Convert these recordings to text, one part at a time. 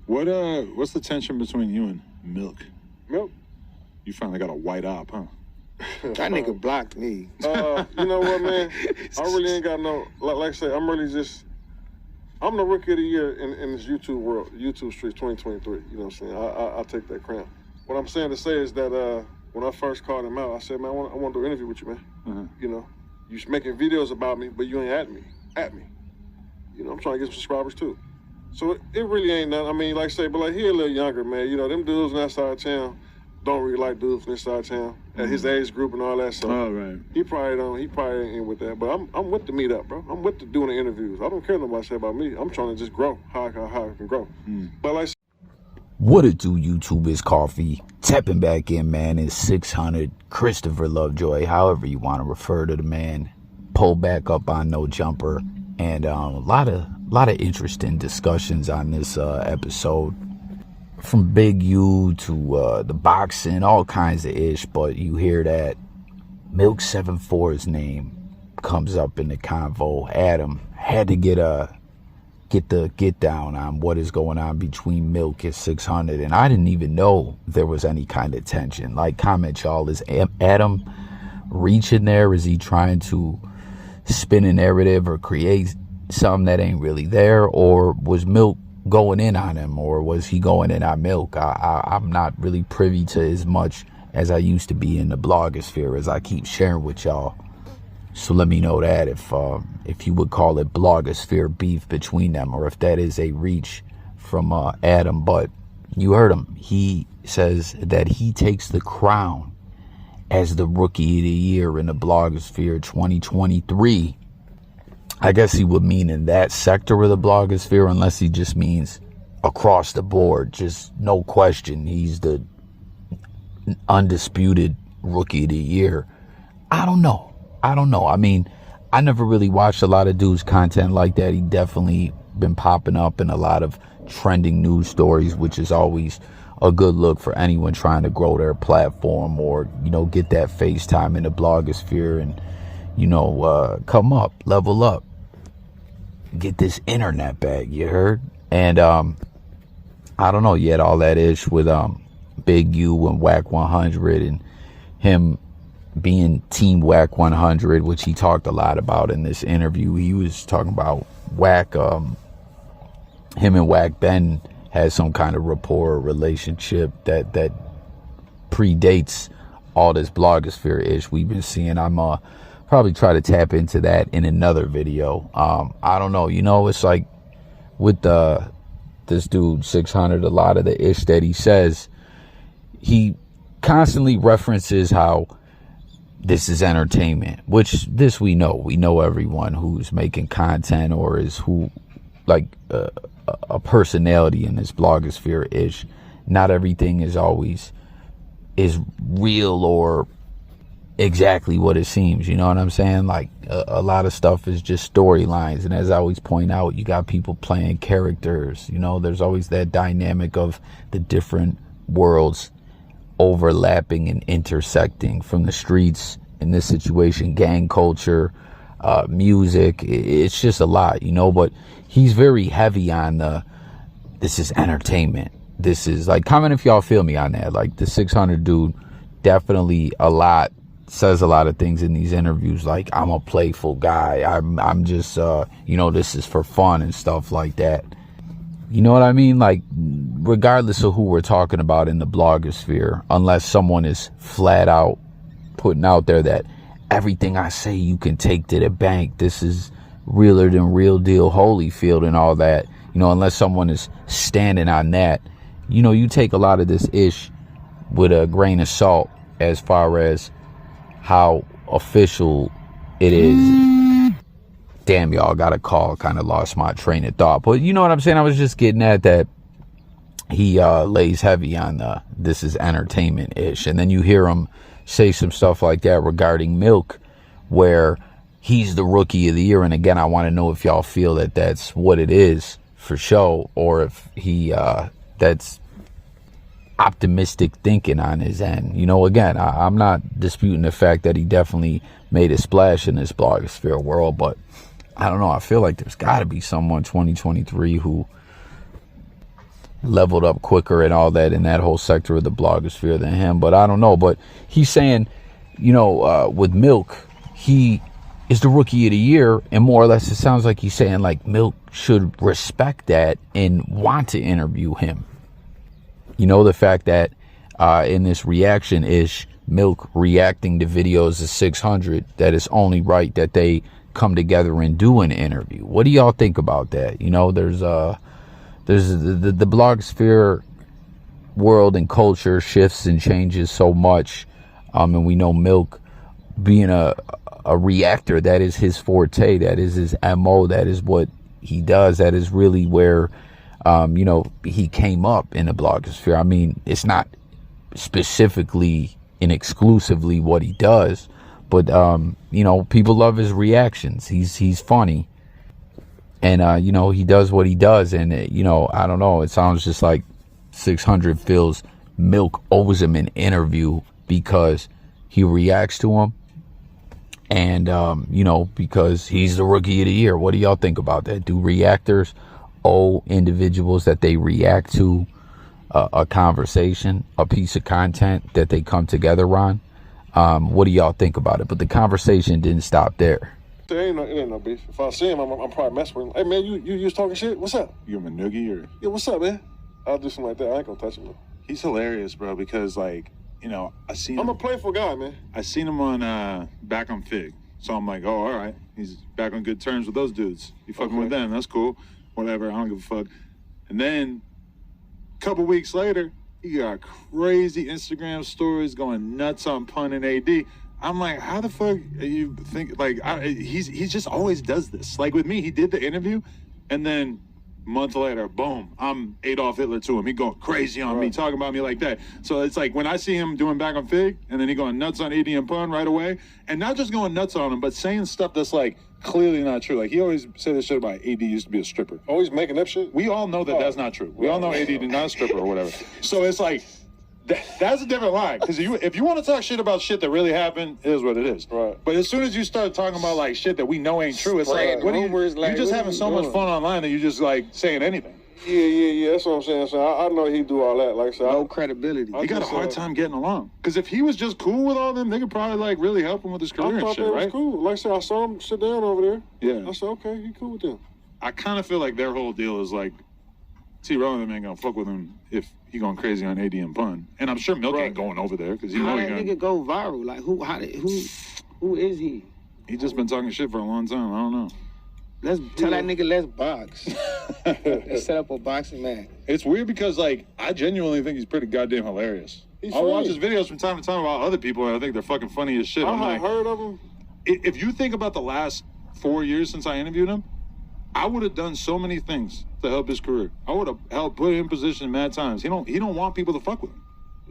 What's the tension between you and Milk? Milk? You finally got a white op, huh? That nigga blocked me. You know what, man? I really ain't got no, like I say, I'm the rookie of the year in this YouTube world, YouTube streets 2023. You know what I'm saying? I take that crown. What I'm saying to say is that when I first called him out, I said, man, I want to do an interview with you, man. You know, you making videos about me, but you ain't at me. You know, I'm trying to get some subscribers too. So it really ain't nothing. I mean, like I say, but like he a little younger, man. You know, them dudes on that side of town don't really like dudes from this side of town at his age group and all that. So right. He probably ain't with that. But I'm with the meetup, bro. I'm with the doing the interviews. I don't care what nobody say about me. I'm trying to just grow how I can grow. But like. What it do, YouTube? Is Coffee tapping back in, man. It's 600 Christopher Lovejoy, however you want to refer to the man. Pull back up on No Jumper, and a lot of interesting discussions on this episode, from Big U to the boxing, all kinds of ish. But you hear that MILK74's name comes up in the convo. Adam had to get the get down on what is going on between Milk and 600, and I didn't even know there was any kind of tension. Like, comment y'all, is Adam reaching there? Is he trying to spin a narrative or create something that ain't really there? Or was Milk going in on him, or was he going in on Milk? I'm not really privy to as much as I used to be in the blogosphere, as I keep sharing with y'all. So let me know that if you would call it blogosphere beef between them, or if that is a reach from Adam. But you heard him. He says that he takes the crown as the rookie of the year in the blogosphere 2023. I guess he would mean in that sector of the blogosphere, unless he just means across the board. Just no question, he's the undisputed rookie of the year. I don't know. I mean, I never really watched a lot of dudes' content like that. He definitely been popping up in a lot of trending news stories, which is always a good look for anyone trying to grow their platform, or, you know, get that FaceTime in the blogosphere and, you know, come up, level up, get this internet bag, you heard? And I don't know yet, all that ish with Big U and Whack 100 and him being Team Whack 100, which he talked a lot about in this interview. He was talking about Whack, him and Whack Ben has some kind of rapport or relationship that predates all this blogosphere ish we've been seeing. I'm probably try to tap into that in another video. I don't know, you know, it's like with this dude 600, a lot of the ish that he says, he constantly references how this is entertainment, which this we know everyone who's making content or is like a personality in this blogosphere ish. Not everything is always real or exactly what it seems, you know what I'm saying? Like a lot of stuff is just storylines, and as I always point out, you got people playing characters, you know, there's always that dynamic of the different worlds overlapping and intersecting, from the streets, in this situation, gang culture, music. It's just a lot, you know. But he's very heavy on this is entertainment, this is like, comment if y'all feel me on that. Like, the 600 dude definitely says a lot of things in these interviews, like, I'm a playful guy, I'm just you know, this is for fun and stuff like that. You know what I mean? Like, regardless of who we're talking about in the blogosphere, unless someone is flat out putting out there that everything I say you can take to the bank, this is realer than Real Deal Holyfield and all that, you know, unless someone is standing on that, you know, you take a lot of this ish with a grain of salt as far as how official it is. Damn, y'all, got a call, kind of lost my train of thought. But you know what I'm saying? I was just getting at that he lays heavy on this is entertainment-ish. And then you hear him say some stuff like that regarding Milk, where he's the rookie of the year. And again, I want to know if y'all feel that that's what it is for show, or if he that's optimistic thinking on his end. You know, again, I'm not disputing the fact that he definitely made a splash in this blogosphere world, but I don't know, I feel like there's got to be someone 2023 who, leveled up quicker and all that in that whole sector of the blogosphere than him. But I don't know. But he's saying, you know, with Milk, he is the rookie of the year, and more or less it sounds like he's saying like Milk should respect that and want to interview him. You know, the fact that in this reaction ish, Milk reacting to videos of 600, that it's only right that they come together and do an interview. What do y'all think about that? You know, there's the blogosphere world and culture shifts and changes so much, and we know Milk being a reactor, that is his forte, that is his MO, that is what he does, that is really where you know, he came up in the blogosphere. I mean, it's not specifically and exclusively what he does, but you know, people love his reactions. He's funny, and you know, he does what he does, and you know, I don't know, it sounds just like 600 feels Milk owes him an interview because he reacts to him, and you know, because he's the rookie of the year. What do y'all think about that? Do reactors owe individuals that they react to a conversation, a piece of content that they come together on? What do y'all think about it? But the conversation didn't stop there. It ain't no beef. If I see him, I'm probably messing with him. Hey man, you was talking shit? What's up? You him a noogie or? Yeah, what's up, man? I'll do something like that. I ain't gonna touch him though. He's hilarious, bro, because like, you know, I'm a playful guy, man. I seen him on back on Fig. So I'm like, oh, all right. He's back on good terms with those dudes. You fucking with them, that's cool. Whatever, I don't give a fuck. And then a couple weeks later, he got crazy Instagram stories going nuts on Pun and AD. I'm like, how the fuck you think, like, he just always does this. Like with me, he did the interview, and then a month later, boom, I'm Adolf Hitler to him. He going crazy on me, talking about me like that. So it's like when I see him doing back on Fig, and then he going nuts on AD and Pun right away, and not just going nuts on him, but saying stuff that's like clearly not true. Like he always said this shit about AD used to be a stripper. Oh, he's making up shit? We all know that that's not true. We all know AD is not a stripper or whatever. So it's like, that's a different line. Because if you want to talk shit about shit that really happened, it is what it is. Right. But as soon as you start talking about like shit that we know ain't true, it's like, what are you, you're just having so much fun online that you just like saying anything. Yeah, that's what I'm saying. So I know he do all that. Like I said, No credibility. He got a hard time getting along. Because if he was just cool with all them, they could probably like really help him with his career and shit, right? Was cool. Like I said, I saw him sit down over there. Yeah. I said, okay, he cool with them. I kind of feel like their whole deal is like, T-Row and them ain't gonna fuck with him if he going crazy on AD and Pun. And I'm sure Milk ain't going over there because you know How he that nigga go viral? Like who is he? He just been talking shit for a long time. I don't know. Let's tell that nigga let's box. Let's set up a boxing match. It's weird because like I genuinely think he's pretty goddamn hilarious. I'll watch his videos from time to time about other people and I think they're fucking funny as shit. I heard of him. If you think about the last 4 years since I interviewed him, I would have done so many things to help his career. I would have helped put him in position mad times. He don't want people to fuck with him.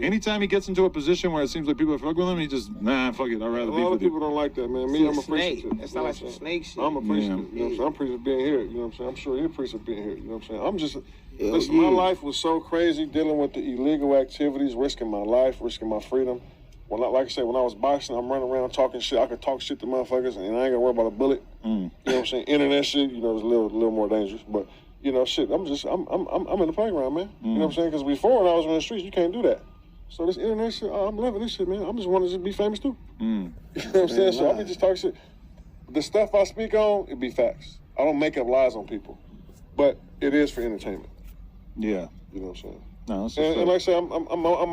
Anytime he gets into a position where it seems like people are fucking with him, he just, nah, fuck it, I'd rather be with you. A lot of people don't like that, man. Me, I'm appreciative. That's not like some snake shit. I'm appreciative. You know what I'm saying? I'm appreciative being here. You know what I'm saying? I'm sure you're appreciative being here. You know what I'm saying? I'm just, listen, my life was so crazy dealing with the illegal activities, risking my life, risking my freedom. Like I said, when I was boxing, I'm running around talking shit. I could talk shit to motherfuckers, and I ain't gonna worry about a bullet. You know what I'm saying? Internet shit, you know, is a little more dangerous. But you know, shit, I'm in the playground, man. You know what I'm saying? Because before, when I was in the streets, you can't do that. So this internet shit, I'm loving this shit, man. I'm just wanting to be famous too. You know what I'm saying? So I be just talking shit. The stuff I speak on, it be facts. I don't make up lies on people, but it is for entertainment. Yeah, you know what I'm saying. No, that's and like I say, I'm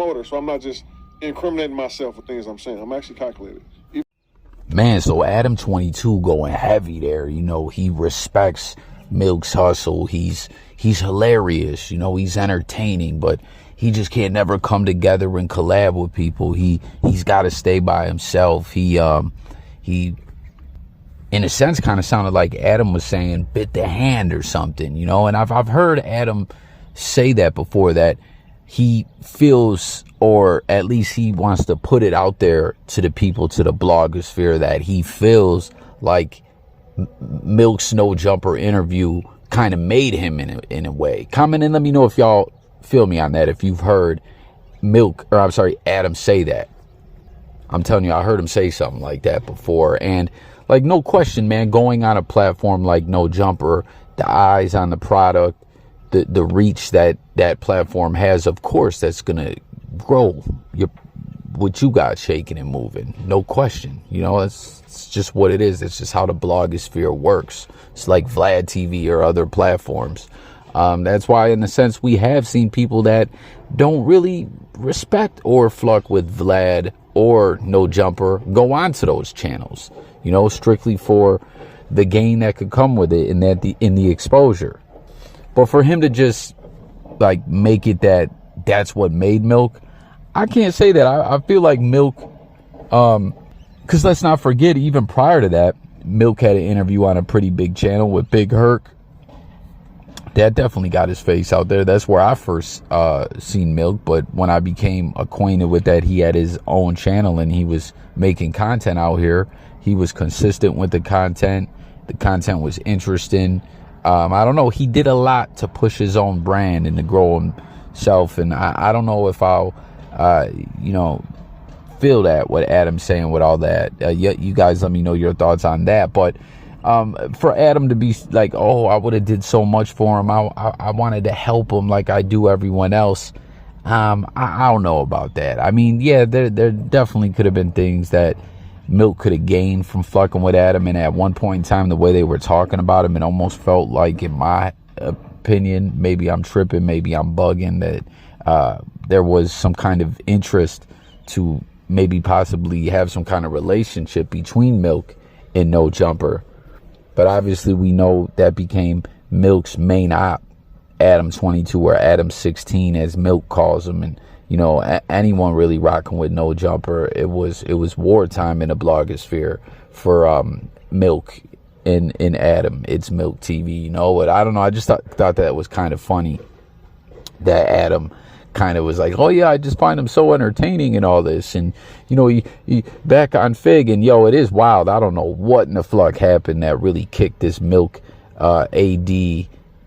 older, so I'm not just incriminating myself with things I'm saying. I'm actually calculated. Man, so ADAM22 going heavy there. You know, he respects Milk's hustle. He's hilarious. You know, he's entertaining, but he just can't never come together and collab with people. He's got to stay by himself. He in a sense kind of sounded like Adam was saying bit the hand or something, you know. And I've heard Adam say that before, that he feels, or at least he wants to put it out there to the people, to the blogosphere, that he feels like Milk's No Jumper interview kind of made him in a way. Comment and let me know if y'all feel me on that, if you've heard Adam say that. I'm telling you, I heard him say something like that before. And like, no question, man, going on a platform like No Jumper, the eyes on the product, the reach that platform has, of course, that's gonna grow what you got shaking and moving, no question. You know, it's just what it is. It's just how the blogosphere works. It's like Vlad TV or other platforms. That's why, in a sense, we have seen people that don't really respect or fluck with Vlad or No Jumper go onto those channels, you know, strictly for the gain that could come with it and that in the exposure. But for him to just like make it that's what made Milk, I can't say that. I feel like Milk, because let's not forget, even prior to that, Milk had an interview on a pretty big channel with Big Herc. That definitely got his face out there. That's where I first seen Milk. But when I became acquainted with that, he had his own channel and he was making content out here. He was consistent with the content. The content was interesting. I don't know. He did a lot to push his own brand and to grow himself. And I don't know if I'll, you know, feel that what Adam's saying with all that. You guys let me know your thoughts on that. But for Adam to be like, oh, I would have did so much for him. I wanted to help him like I do everyone else. I don't know about that. I mean, yeah, there definitely could have been things that Milk could have gained from fucking with Adam. And at one point in time, the way they were talking about him, it almost felt like, in my opinion, maybe I'm tripping, maybe I'm bugging, that there was some kind of interest to maybe possibly have some kind of relationship between Milk and No Jumper. But obviously we know that became Milk's main op, ADAM22 or ADAM16 as Milk calls him. And you know, anyone really rocking with No Jumper, it was wartime in the blogosphere for Milk and Adam. Itzmilktv, you know. But I don't know, I just thought that was kind of funny that Adam kind of was like, oh yeah, I just find him so entertaining and all this. And you know, he back on Fig, and yo, it is wild. I don't know what in the fuck happened that really kicked this Milk AD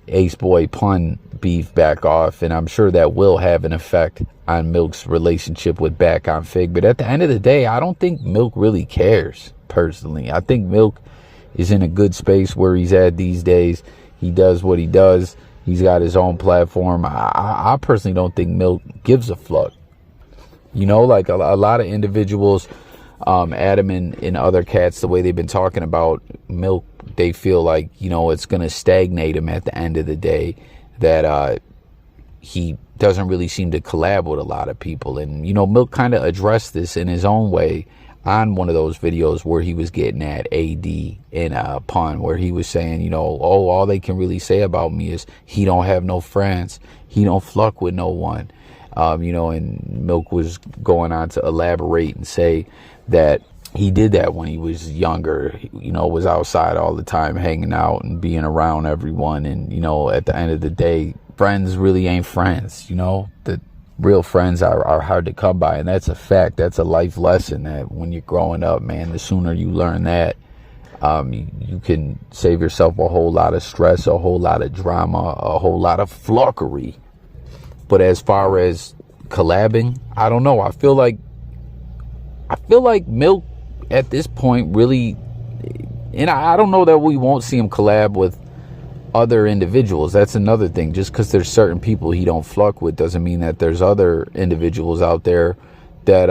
Ace Boy pun beef back off, and I'm sure that will have an effect on Milk's relationship with Back on Fig. But at the end of the day, I don't think Milk really cares, personally. I think Milk is in a good space where he's at these days. He does what he does. He's got his own platform. I personally don't think Milk gives a fuck. You know, like a lot of individuals, Adam and other cats, the way they've been talking about Milk, they feel like, you know, it's going to stagnate him at the end of the day, that he doesn't really seem to collab with a lot of people. And, you know, Milk kind of addressed this in his own way on one of those videos where he was getting at AD in pun, where he was saying, you know, oh, all they can really say about me is he don't have no friends. He don't fuck with no one. You know, and Milk was going on to elaborate and say that he did that when he was younger, you know, was outside all the time, hanging out and being around everyone. And, you know, at the end of the day, friends really ain't friends. You know, the real friends are hard to come by. And that's a fact. That's a life lesson that when you're growing up, man, the sooner you learn that, you can save yourself a whole lot of stress, a whole lot of drama, a whole lot of flockery. But as far as collabing, I don't know. I feel like Milk at this point really, and I don't know that we won't see him collab with other individuals. That's another thing. Just because there's certain people he don't fuck with doesn't mean that there's other individuals out there that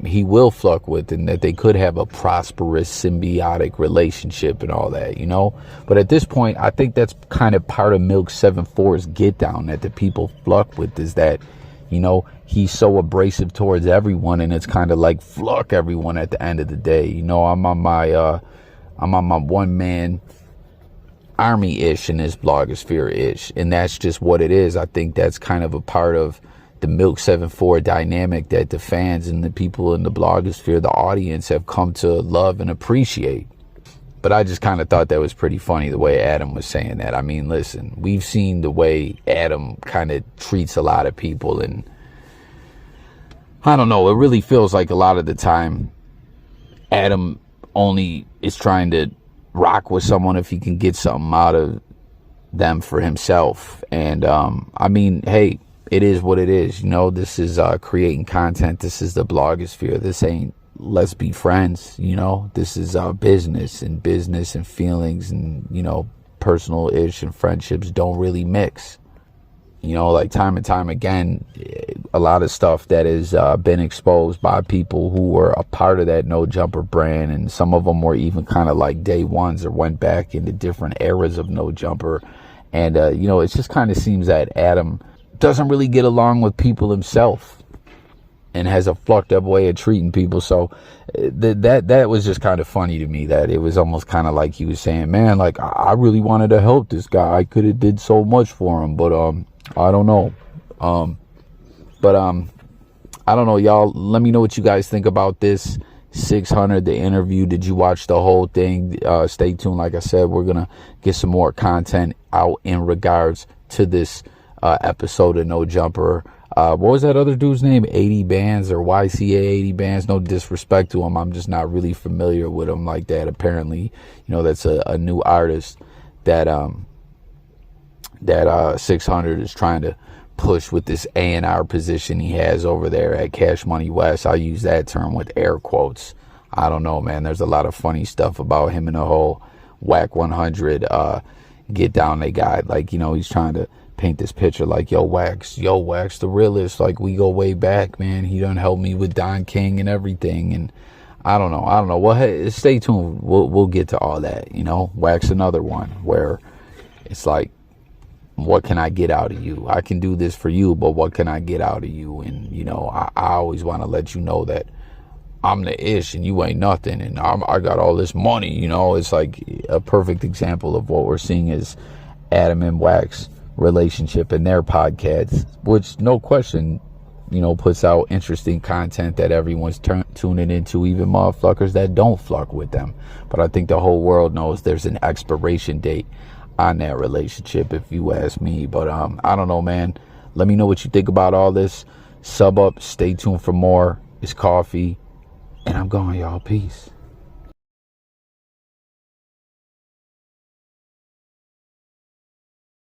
he will fuck with, and that they could have a prosperous symbiotic relationship and all that, you know. But at this point, I think that's kind of part of MILK74's get down that the people fuck with, is that, you know, he's so abrasive towards everyone, and it's kind of like fuck everyone at the end of the day. You know, I'm on my one man army-ish in this blogosphere-ish, and that's just what it is. I think that's kind of a part of the MILK74 dynamic that the fans and the people in the blogosphere, the audience, have come to love and appreciate. But I just kind of thought that was pretty funny, the way Adam was saying that. I mean, listen, we've seen the way Adam kind of treats a lot of people, and I don't know, it really feels like a lot of the time Adam only is trying to rock with someone if he can get something out of them for himself. And I mean, hey, it is what it is. You know, this is creating content. This is the blogosphere. This ain't let's be friends. You know, this is business and feelings, and, you know, personal ish and friendships don't really mix. You know, like time and time again, a lot of stuff that has been exposed by people who were a part of that No Jumper brand, and some of them were even kind of like day ones or went back into different eras of No Jumper. And, you know, it just kind of seems that Adam doesn't really get along with people himself and has a fucked up way of treating people. So that was just kind of funny to me, that it was almost kind of like he was saying, man, like, I really wanted to help this guy. I could have did so much for him, but I don't know. I don't know, y'all. Let me know what you guys think about this 600, the interview. Did you watch the whole thing? Stay tuned. Like I said, we're gonna get some more content out in regards to this episode of No Jumper. What was that other dude's name? 80 Bands or YCA 80 Bands. No disrespect to him. I'm just not really familiar with him like that. Apparently, you know, that's a new artist that 600 is trying to push with this A&R position he has over there at Cash Money West. I'll use that term with air quotes. I don't know, man. There's a lot of funny stuff about him and the whole Whack 100 get down they got. Like, you know, he's trying to paint this picture like, yo, Wax the realest. Like, we go way back, man. He done helped me with Don King and everything. And I don't know. Well, hey, stay tuned. We'll get to all that, you know. Wax another one where it's like, what can I get out of you? I can do this for you, but what can I get out of you? And, you know, I always want to let you know that I'm the ish and you ain't nothing, and I got all this money, you know. It's like a perfect example of what we're seeing is Adam and Wax relationship in their podcast, which no question, you know, puts out interesting content that everyone's tuning into, even motherfuckers that don't fuck with them. But I think the whole world knows there's an expiration date on that relationship, if you ask me. But I don't know, man. Let me know what you think about all this. Sub up, stay tuned for more. It's Coffee, and I'm gone, y'all. Peace.